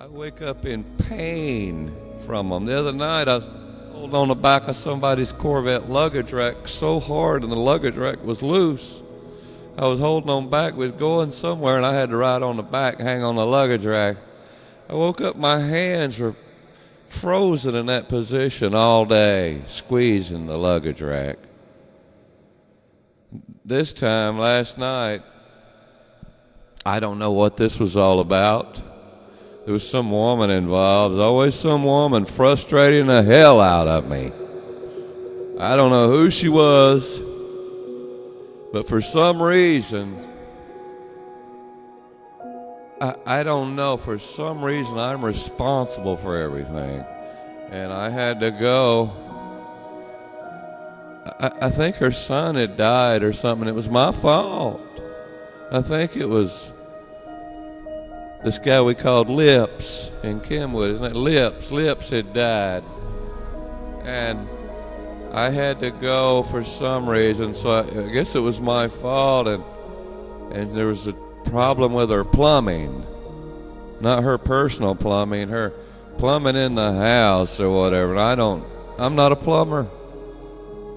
I wake up in pain from them. The other night, I was holding on the back of somebody's Corvette luggage rack so hard, and the luggage rack was loose. I was holding on back, was going somewhere, and I had to ride on the back, hang on the luggage rack. I woke up, my hands were frozen in that position all day, squeezing the luggage rack. This time, last night, I don't know what this was all about. There was some woman involved. There's always some woman frustrating the hell out of me. I don't know who she was, but for some reason, I don't know, for some reason I'm responsible for everything. And I had to go. I think her son had died or something. It was my fault. I think it was this guy we called Lips in Kenwood, isn't it? Lips had died. And I had to go for some reason, so I guess it was my fault, and there was a problem with her plumbing. Not her personal plumbing, her plumbing in the house or whatever. I'm not a plumber.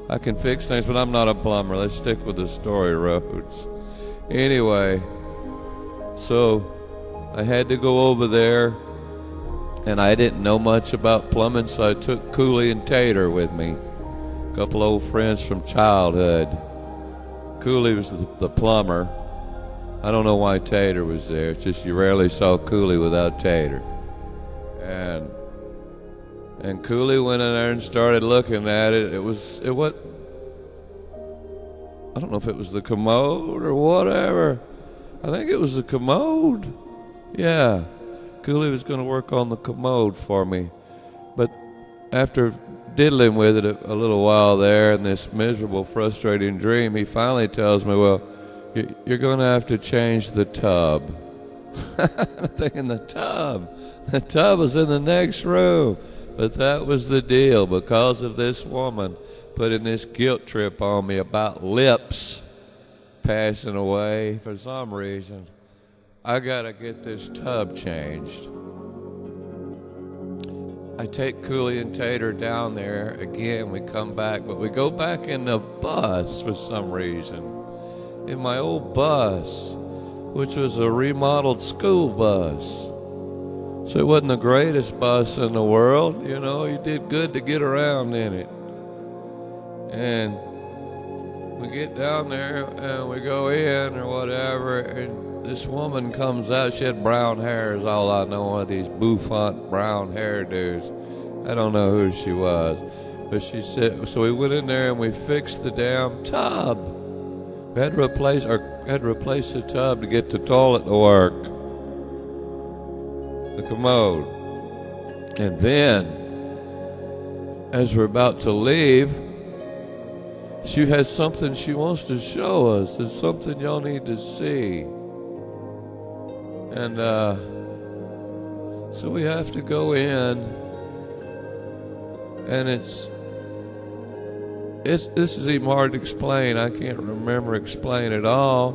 I can fix things, but I'm not a plumber. Let's stick with the story roads. Anyway, so I had to go over there, and I didn't know much about plumbing, so I took Cooley and Tater with me, a couple old friends from childhood. Cooley was the plumber. I don't know why Tater was there. It's just you rarely saw Cooley without Tater. And Cooley went in there and started looking at it. It was I don't know if it was the commode or whatever. I think it was the commode. Yeah, Cooley was going to work on the commode for me. But after diddling with it a little while there in this miserable, frustrating dream, he finally tells me, well, you're going to have to change the tub. I'm thinking the tub was in the next room. But that was the deal. Because of this woman putting this guilt trip on me about Lips passing away for some reason, I gotta get this tub changed. I take Cooley and Tater down there again. We come back, but we go back in the bus for some reason. In my old bus, which was a remodeled school bus. So it wasn't the greatest bus in the world, you know. You did good to get around in it. And we get down there and we go in or whatever, and this woman comes out. She had brown hair is all I know, one of these bouffant brown hairdos. I don't know who she was. But she said, so we went in there and we fixed the damn tub. We had to replace the tub to get the toilet to work. The commode. And then, as we're about to leave, she has something she wants to show us. It's something y'all need to see. And so we have to go in, and this is even hard to explain. I can't remember explaining it all,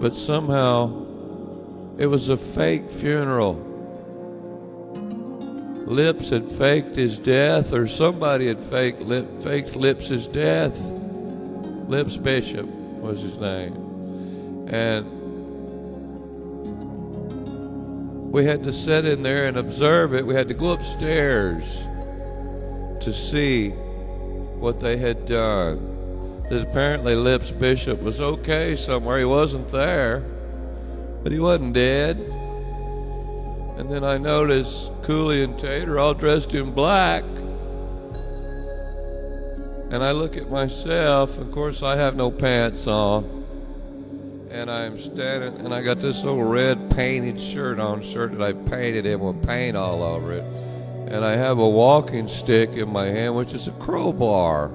but somehow it was a fake funeral. Lips had faked his death, or somebody had faked Lips' death. Lips Bishop was his name. And we had to sit in there and observe it. We had to go upstairs to see what they had done. That apparently Lips Bishop was okay somewhere. He wasn't there, but he wasn't dead. And then I noticed Cooley and Tater all dressed in black. And I look at myself. Of course, I have no pants on. And I'm standing, and I got this little red painted shirt that I painted in with paint all over it. And I have a walking stick in my hand, which is a crowbar.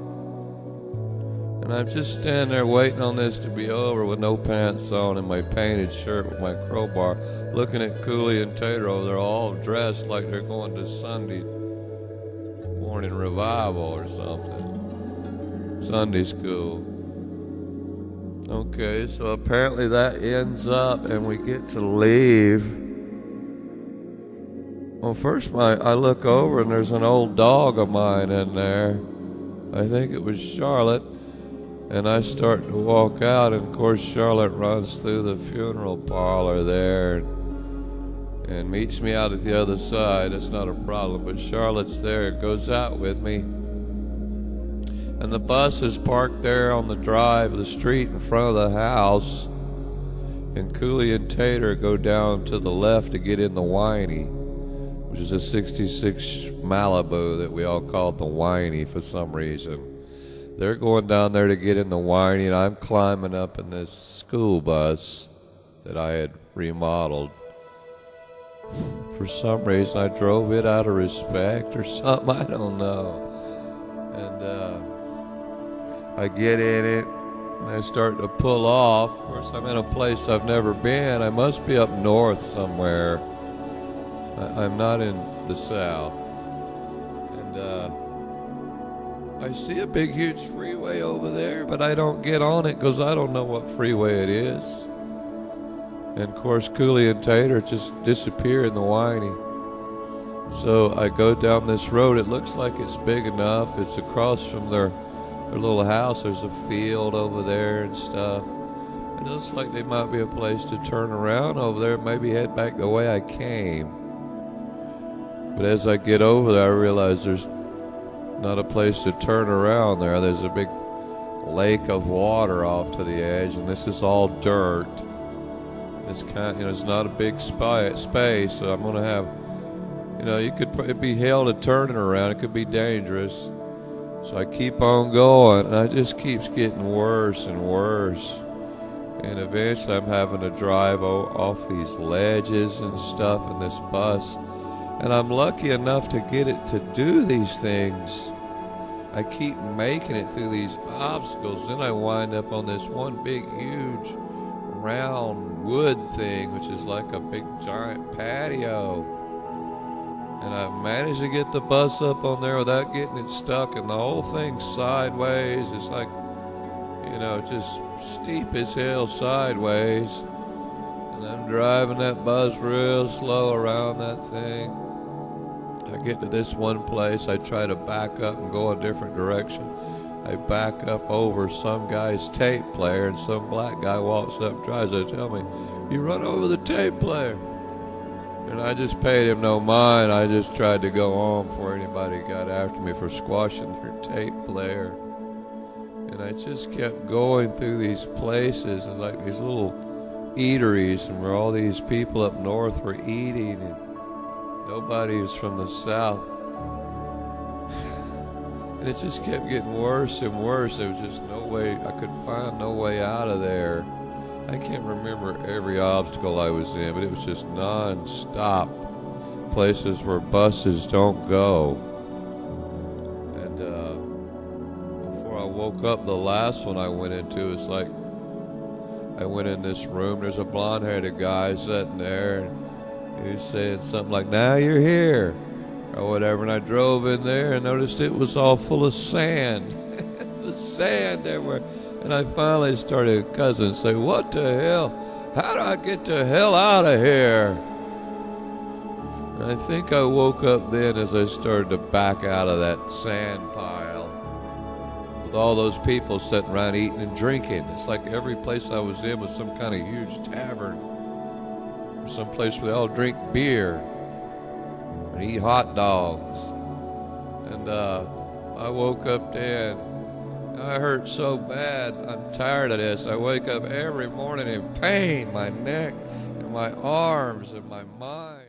And I'm just standing there waiting on this to be over with no pants on and my painted shirt with my crowbar, looking at Cooley and Tater over there all dressed like they're going to Sunday morning revival or something. Sunday school. Okay, so apparently that ends up and we get to leave. Well, first I look over and there's an old dog of mine in there. I think it was Charlotte. And I start to walk out, and of course Charlotte runs through the funeral parlor there and meets me out at the other side. That's not a problem, but Charlotte's there, goes out with me. And the bus is parked there on the drive of the street in front of the house. And Cooley and Tater go down to the left to get in the Whiny, which is a 66 Malibu that we all called the Whiny for some reason. They're going down there to get in the Whiny, and I'm climbing up in this school bus that I had remodeled. For some reason, I drove it out of respect or something, I don't know. And I get in it, and I start to pull off. Of course, I'm in a place I've never been. I must be up north somewhere. I'm not in the south. And I see a big, huge freeway over there, but I don't get on it because I don't know what freeway it is. And of course, Cooley and Tater just disappear in the Whiny. So I go down this road. It looks like it's big enough. It's across from their little house. There's a field over there and stuff. It looks like there might be a place to turn around over there, maybe head back the way I came. But as I get over there, I realize there's not a place to turn around there. There's a big lake of water off to the edge, and this is all dirt. It's it's not a big space, so I'm gonna have, it'd be hell to turning around. It could be dangerous. So I keep on going, and it just keeps getting worse and worse. And eventually I'm having to drive off these ledges and stuff in this bus. And I'm lucky enough to get it to do these things. I keep making it through these obstacles. Then I wind up on this one big, huge, round wood thing, which is like a big, giant patio. And I managed to get the bus up on there without getting it stuck. And the whole thing's sideways. It's like, just steep as hell sideways. And I'm driving that bus real slow around that thing. I get to this one place, I try to back up and go a different direction. I back up over some guy's tape player, and some black guy walks up and tries to tell me, "You run over the tape player." And I just paid him no mind. I just tried to go on before anybody got after me for squashing their tape player. And I just kept going through these places, and like these little eateries, and where all these people up north were eating, and nobody was from the south. And it just kept getting worse and worse. There was just no way, I could find no way out of there. I can't remember every obstacle I was in, but it was just non-stop places where buses don't go. And before I woke up, the last one I went into, it's like I went in this room, there's a blonde-headed guy sitting there, and he was saying something like, "Now you're here," or whatever, and I drove in there and noticed it was all full of sand. It was sand everywhere. And I finally started cussing and say, "What the hell? How do I get the hell out of here?" And I think I woke up then as I started to back out of that sand pile with all those people sitting around eating and drinking. It's like every place I was in was some kind of huge tavern, or some place where they all drink beer and eat hot dogs. And I woke up then. I hurt so bad. I'm tired of this. I wake up every morning in pain, my neck and my arms and my mind.